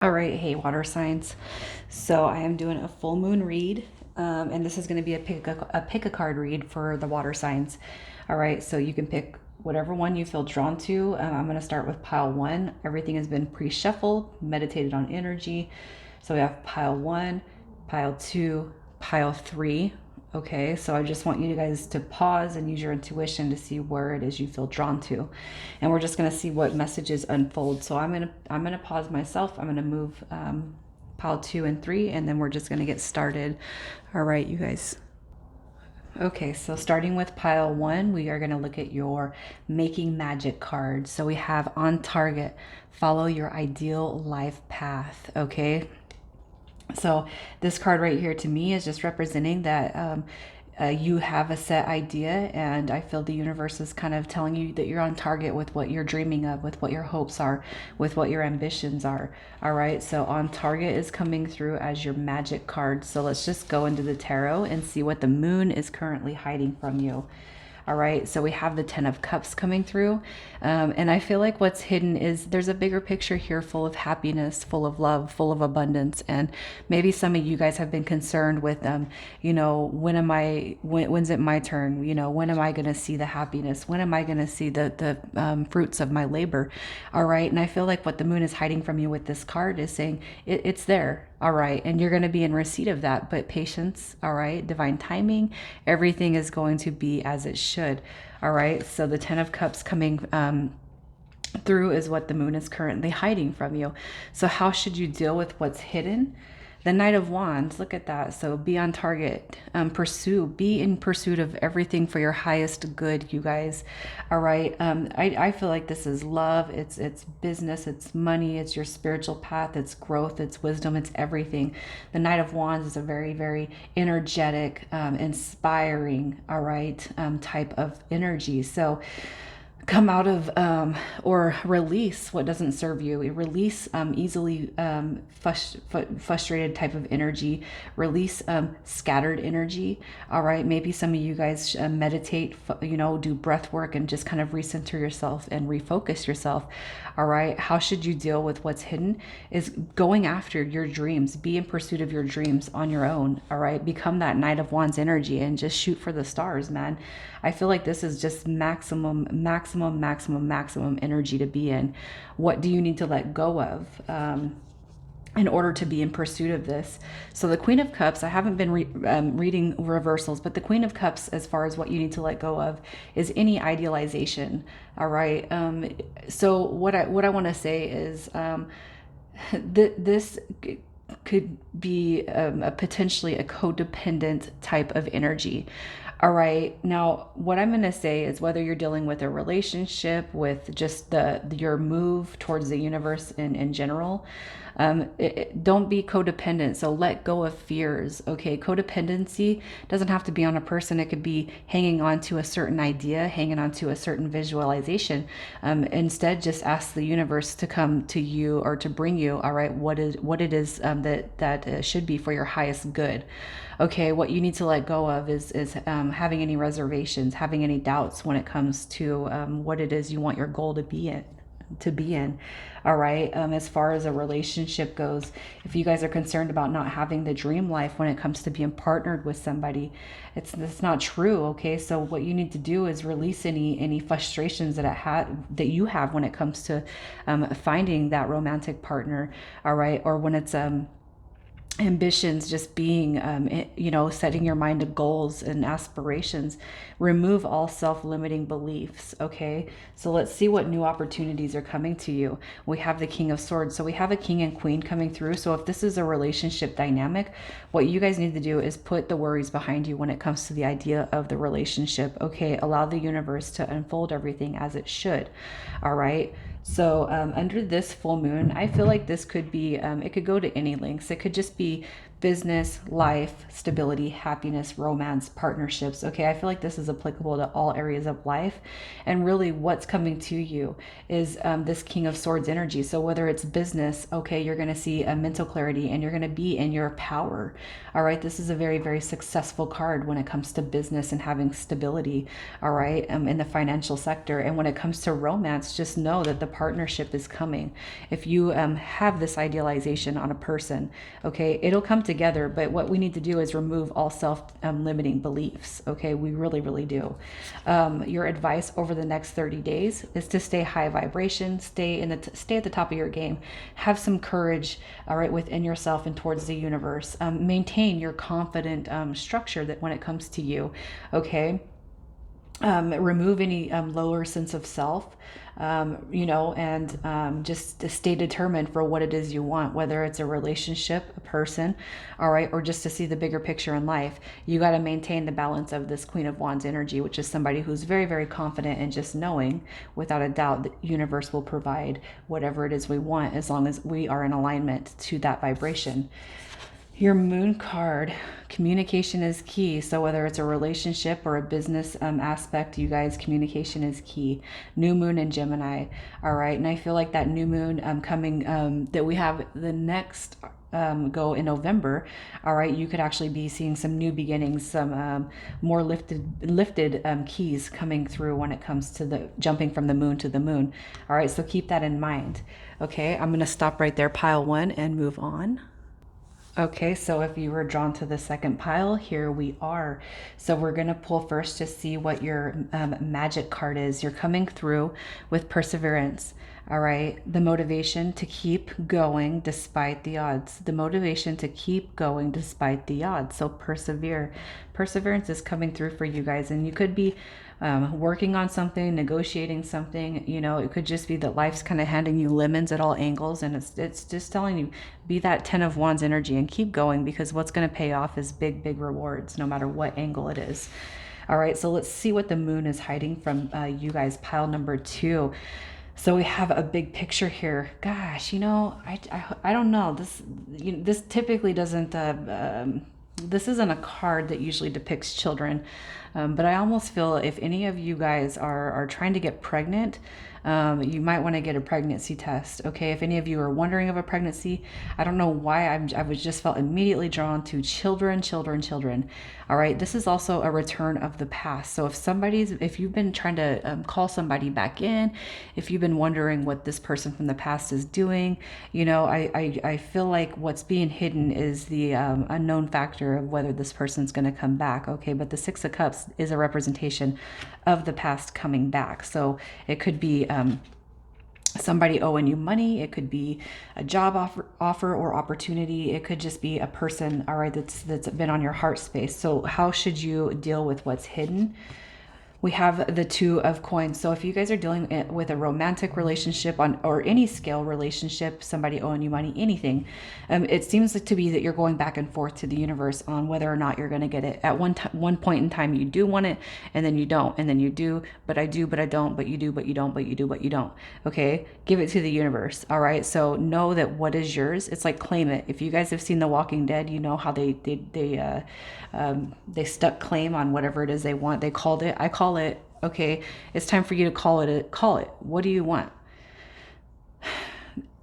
All right, hey, water signs. So I am doing a full moon read, and this is going to be a pick a card read for the water signs. All right, so you can pick whatever one you feel drawn to. I'm going to start with pile one. Everything has been pre-shuffled, meditated on energy. So we have pile one, pile two, pile three. Okay, so I just want you guys to pause and use your intuition to see where it is you feel drawn to, and we're just gonna see what messages unfold. So I'm gonna pause myself. I'm gonna move pile two and three, and then we're just gonna get started. All right, you guys. Okay, so starting with pile one, we are going to look at your making magic card. So we have on target, follow your ideal life path. Okay, so this card right here to me is just representing that you have a set idea, and I feel the universe is kind of telling you that you're on target with what you're dreaming of, with what your hopes are, with what your ambitions are. All right, so on target is coming through as your magic card. So let's just go into the tarot and see what the moon is currently hiding from you. All right, so we have the 10 of Cups coming through. And I feel like what's hidden is there's a bigger picture here full of happiness, full of love, full of abundance. And maybe some of you guys have been concerned with, when's it my turn? When am I going to see the happiness? When am I going to see the fruits of my labor? All right, and I feel like what the moon is hiding from you with this card is saying it's there. All right, and you're going to be in receipt of that, but patience, all right, divine timing, everything is going to be as it should. All right, so the 10 of Cups coming through is what the moon is currently hiding from you. So how should you deal with what's hidden? The Knight of Wands, look at that. So be on target, be in pursuit of everything for your highest good, you guys. All right. I feel like this is love. It's business. It's money. It's your spiritual path. It's growth. It's wisdom. It's everything. The Knight of Wands is a very, very energetic, inspiring, all right, type of energy. So come out of or release what doesn't serve you. Release easily frustrated type of energy. Release scattered energy. All right, maybe some of you guys meditate, do breath work and just kind of recenter yourself and refocus yourself. All right, how should you deal with what's hidden is going after your dreams. Be in pursuit of your dreams on your own. All right, become that Knight of Wands energy and just shoot for the stars, man. I feel like this is just maximum energy to be in. What do you need to let go of in order to be in pursuit of this? So the Queen of Cups, I haven't been reading reversals, but the Queen of Cups, as far as what you need to let go of, is any idealization. All right. So what I want to say is this could be potentially a codependent type of energy. All right. Now, what I'm going to say is whether you're dealing with a relationship, with just your move towards the universe in general, don't be codependent. So let go of fears. Okay. Codependency doesn't have to be on a person. It could be hanging on to a certain idea, hanging on to a certain visualization. Instead, just ask the universe to come to you or to bring you, all right, what it is that should be for your highest good. Okay, what you need to let go of is having any reservations, having any doubts when it comes to what it is you want your goal to be in. All right. As far as a relationship goes, if you guys are concerned about not having the dream life when it comes to being partnered with somebody, it's not true. Okay, so what you need to do is release any frustrations that you have when it comes to finding that romantic partner. All right, or when it's ambitions, just being setting your mind to goals and aspirations. Remove all self-limiting beliefs. Okay, so let's see what new opportunities are coming to you. We have the King of Swords, so we have a king and queen coming through. So if this is a relationship dynamic, what you guys need to do is put the worries behind you when it comes to the idea of the relationship. Okay, allow the universe to unfold everything as it should. All right, so under this full moon, I feel like this could be, it could go to any lengths. It could just be business, life, stability, happiness, romance, partnerships. Okay, I feel like this is applicable to all areas of life. And really, what's coming to you is this King of Swords energy. So, whether it's business, okay, you're going to see a mental clarity and you're going to be in your power. All right, this is a very, very successful card when it comes to business and having stability. All right, in the financial sector. And when it comes to romance, just know that the partnership is coming. If you have this idealization on a person, okay, it'll come together. But what we need to do is remove all self-limiting beliefs. Okay, we really, really do. Your advice over the next 30 days is to stay high vibration, stay at the top of your game, have some courage, all right, within yourself and towards the universe. Maintain your confident structure that when it comes to you, okay. Remove any lower sense of self, and just to stay determined for what it is you want, whether it's a relationship, a person, all right, or just to see the bigger picture in life. You got to maintain the balance of this Queen of Wands energy, which is somebody who's very, very confident and just knowing without a doubt that universe will provide whatever it is we want as long as we are in alignment to that vibration. Your moon card, communication is key. So whether it's a relationship or a business aspect, you guys, communication is key. New moon in Gemini. All right. And I feel like that new moon coming, that we have the next go in November. All right. You could actually be seeing some new beginnings, some more lifted keys coming through when it comes to the jumping from the moon to the moon. All right. So keep that in mind. Okay. I'm going to stop right there, pile one, and move on. Okay, so if you were drawn to the second pile, here we are. So we're going to pull first to see what your magic card is. You're coming through with perseverance. All right, the motivation to keep going despite the odds. The motivation to keep going despite the odds. So persevere. Perseverance is coming through for you guys, and you could be working on something, negotiating something. It could just be that life's kind of handing you lemons at all angles, and it's just telling you, be that 10 of Wands energy and keep going, because what's going to pay off is big, big rewards, no matter what angle it is. All right, so let's see what the moon is hiding from you guys, pile number 2. So we have a big picture here. Gosh, I don't know. This typically doesn't. This isn't a card that usually depicts children, but I almost feel if any of you guys are trying to get pregnant, you might want to get a pregnancy test. Okay, if any of you are wondering of a pregnancy, I don't know why I was just felt immediately drawn to children. All right, this is also a return of the past. So if you've been trying to call somebody back in, if you've been wondering what this person from the past is doing, I feel like what's being hidden is the unknown factor of whether this person's going to come back. Okay, but the Six of Cups is a representation of the past coming back. So it could be somebody owing you money. It could be a job offer or opportunity. It could just be a person, all right, that's been on your heart space. So how should you deal with what's hidden? We have the Two of Coins. So if you guys are dealing with a romantic relationship or any scale relationship, somebody owing you money, anything, it seems to be that you're going back and forth to the universe on whether or not you're going to get it. At one point in time, you do want it, and then you don't, and then you do, but I do, but I don't, but you do, but you don't, but you do, but you don't. Okay, give it to the universe. All right. So know that what is yours. It's like claim it. If you guys have seen The Walking Dead, you know how they stuck claim on whatever it is they want. They called it. I call it. Okay, it's time for you to call it. Call it. What do you want?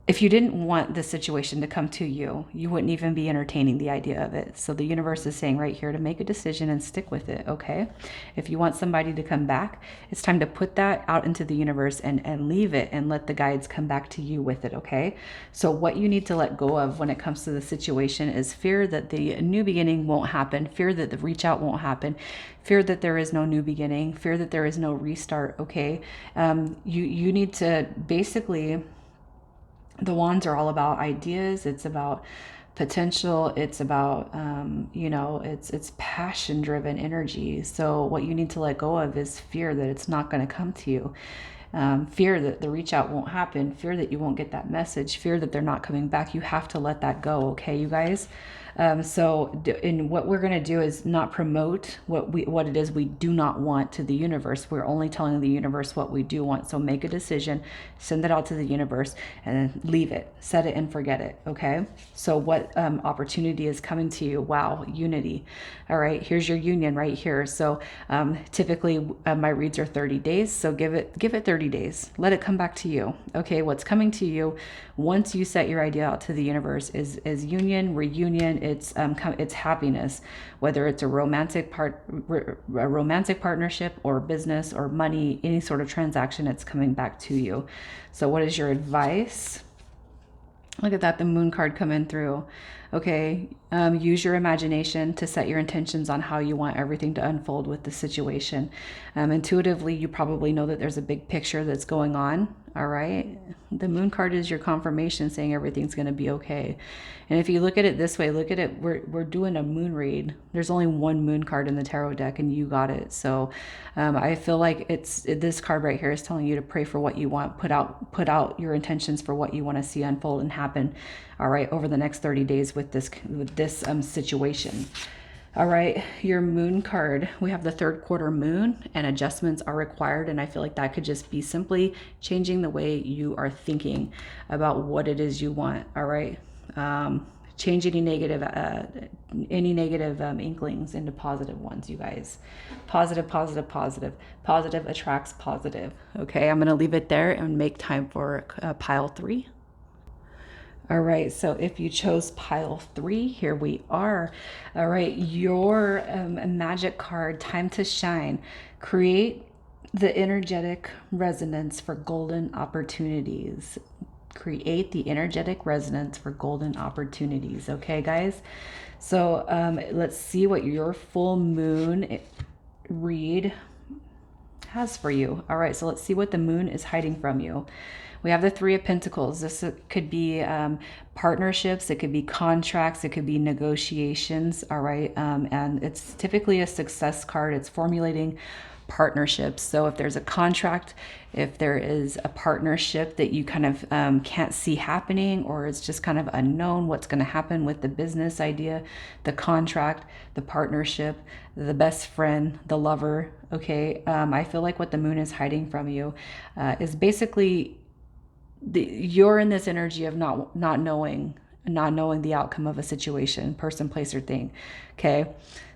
If you didn't want this situation to come to you, you wouldn't even be entertaining the idea of it. So the universe is saying right here to make a decision and stick with it, okay? If you want somebody to come back, it's time to put that out into the universe and leave it and let the guides come back to you with it, okay? So what you need to let go of when it comes to the situation is fear that the new beginning won't happen, fear that the reach out won't happen, fear that there is no new beginning, fear that there is no restart, okay? You need to basically... The wands are all about ideas. It's about potential. It's about, it's passion driven energy. So what you need to let go of is fear that it's not going to come to you. fear that the reach out won't happen, fear that you won't get that message, fear that they're not coming back. You have to let that go, okay, you guys? And what we're going to do is not promote what it is we do not want to the universe. We're only telling the universe what we do want. So make a decision, send it out to the universe, and then leave it, set it and forget it. Okay. So what opportunity is coming to you? Wow, unity. All right. Here's your union right here. So typically my reads are 30 days. So give it 30 days. Let it come back to you. Okay. What's coming to you once you set your idea out to the universe is union, reunion. It's happiness, whether it's a romantic partnership or business or money, any sort of transaction. It's coming back to you. So what is your advice? Look at that, the moon card coming through. Okay, use your imagination to set your intentions on how you want everything to unfold with the situation. Intuitively, you probably know that there's a big picture that's going on. All right, the moon card is your confirmation saying everything's going to be okay. And if you look at it this way, look at it, we're doing a moon read. There's only one moon card in the tarot deck and you got it. So I feel like this card right here is telling you to pray for what you want, put out your intentions for what you want to see unfold and happen, all right, over the next 30 days with this situation. All right, your moon card, we have the third quarter moon and adjustments are required. And I feel like that could just be simply changing the way you are thinking about what it is you want. All right. Change any negative inklings into positive ones, you guys. Positive, positive, positive. Positive attracts positive. Okay, I'm going to leave it there and make time for pile 3. All right, so if you chose pile 3, here we are. All right, your magic card, time to shine. Create the energetic resonance for golden opportunities. Create the energetic resonance for golden opportunities. Okay, guys? So let's see what your full moon read has for you. All right, so let's see what the moon is hiding from you. We have the 3 of Pentacles. This could be partnerships. It could be contracts. It could be negotiations. All right. And it's typically a success card. It's formulating partnerships. So if there's a contract, if there is a partnership that you kind of can't see happening, or it's just kind of unknown what's going to happen with the business idea, the contract, the partnership, the best friend, the lover. Okay. I feel like what the moon is hiding from you is basically you're in this energy of not knowing the outcome of a situation, person, place, or thing. Okay.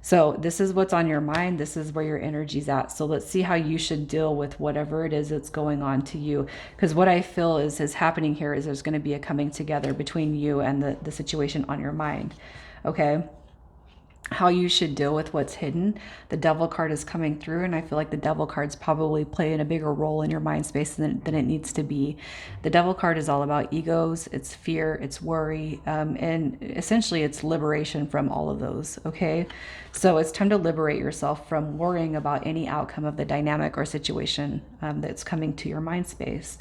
So this is what's on your mind. This is where your energy's at. So let's see how you should deal with whatever it is that's going on to you. Because what I feel is happening here is there's going to be a coming together between you and the situation on your mind. Okay. How you should deal with what's hidden. The Devil card is coming through, and I feel like the Devil card's probably playing a bigger role in your mind space than it needs to be. The Devil card is all about egos, it's fear, it's worry, and essentially it's liberation from all of those, okay? So it's time to liberate yourself from worrying about any outcome of the dynamic or situation that's coming to your mind space.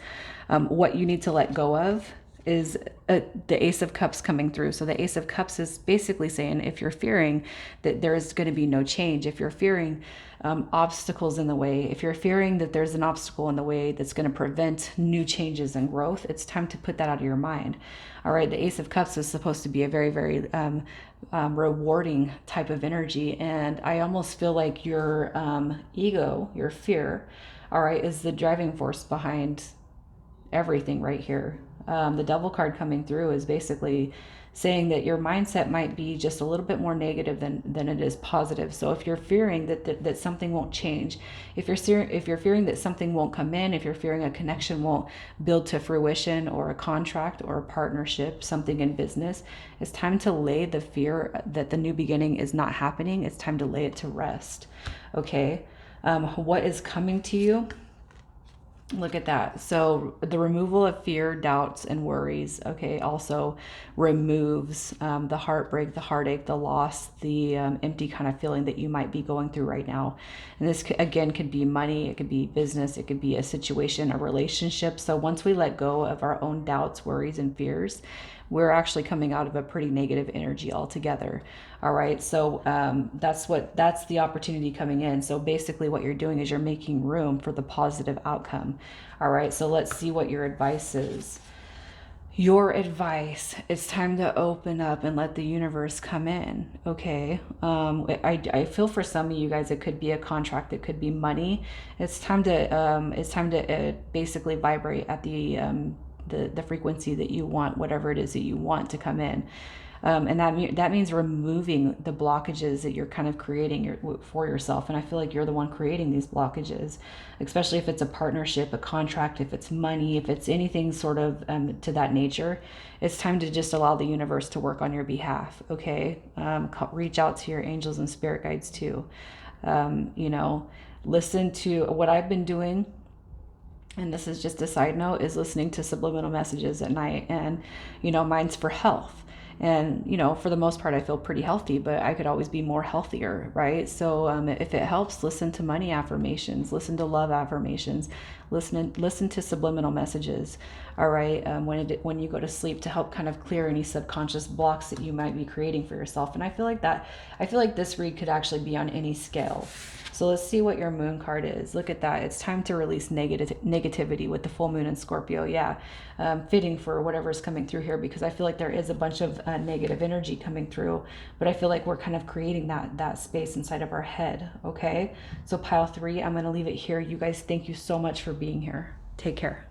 What you need to let go of is the Ace of Cups coming through. So the Ace of Cups is basically saying if you're fearing that there is going to be no change, if you're fearing obstacles in the way, if you're fearing that there's an obstacle in the way that's going to prevent new changes and growth, it's time to put that out of your mind. All right, the Ace of Cups is supposed to be a very, very rewarding type of energy. And I almost feel like your ego, your fear, all right, is the driving force behind everything right here. The Devil card coming through is basically saying that your mindset might be just a little bit more negative than it is positive. So if you're fearing that something won't change, if you're fearing that something won't come in, if you're fearing a connection won't build to fruition, or a contract or a partnership, something in business, it's time to lay the fear that the new beginning is not happening. It's time to lay it to rest. Okay. What is coming to you? Look at that. So the removal of fear, doubts, and worries, okay, also removes the heartbreak, the heartache, the loss, the empty kind of feeling that you might be going through right now. And this, again, could be money, it could be business, it could be a situation, a relationship. So once we let go of our own doubts, worries, and fears, we're actually coming out of a pretty negative energy altogether. All right. So that's the opportunity coming in. So basically what you're doing is you're making room for the positive outcome. All right. So let's see what your advice is. Your advice, it's time to open up and let the universe come in. Okay. I feel for some of you guys, it could be a contract, it could be money. It's time to basically vibrate at the frequency that you want, whatever it is that you want to come in. And that means removing the blockages that you're kind of creating for yourself. And I feel like you're the one creating these blockages, especially if it's a partnership, a contract, if it's money, if it's anything sort of to that nature. It's time to just allow the universe to work on your behalf. Okay, reach out to your angels and spirit guides too. Listen to what I've been doing, and this is just a side note, is listening to subliminal messages at night. And mine's for health. And for the most part I feel pretty healthy, but I could always be more healthier, right? So if it helps, listen to money affirmations, listen to love affirmations, listen to subliminal messages. All right. When you go to sleep, to help kind of clear any subconscious blocks that you might be creating for yourself. And I feel like this read could actually be on any scale. So let's see what your moon card is. Look at that. It's time to release negativity with the full moon in Scorpio. Yeah, fitting for whatever's coming through here, because I feel like there is a bunch of negative energy coming through, but I feel like we're kind of creating that space inside of our head. Okay, so pile 3, I'm going to leave it here. You guys, thank you so much for being here. Take care.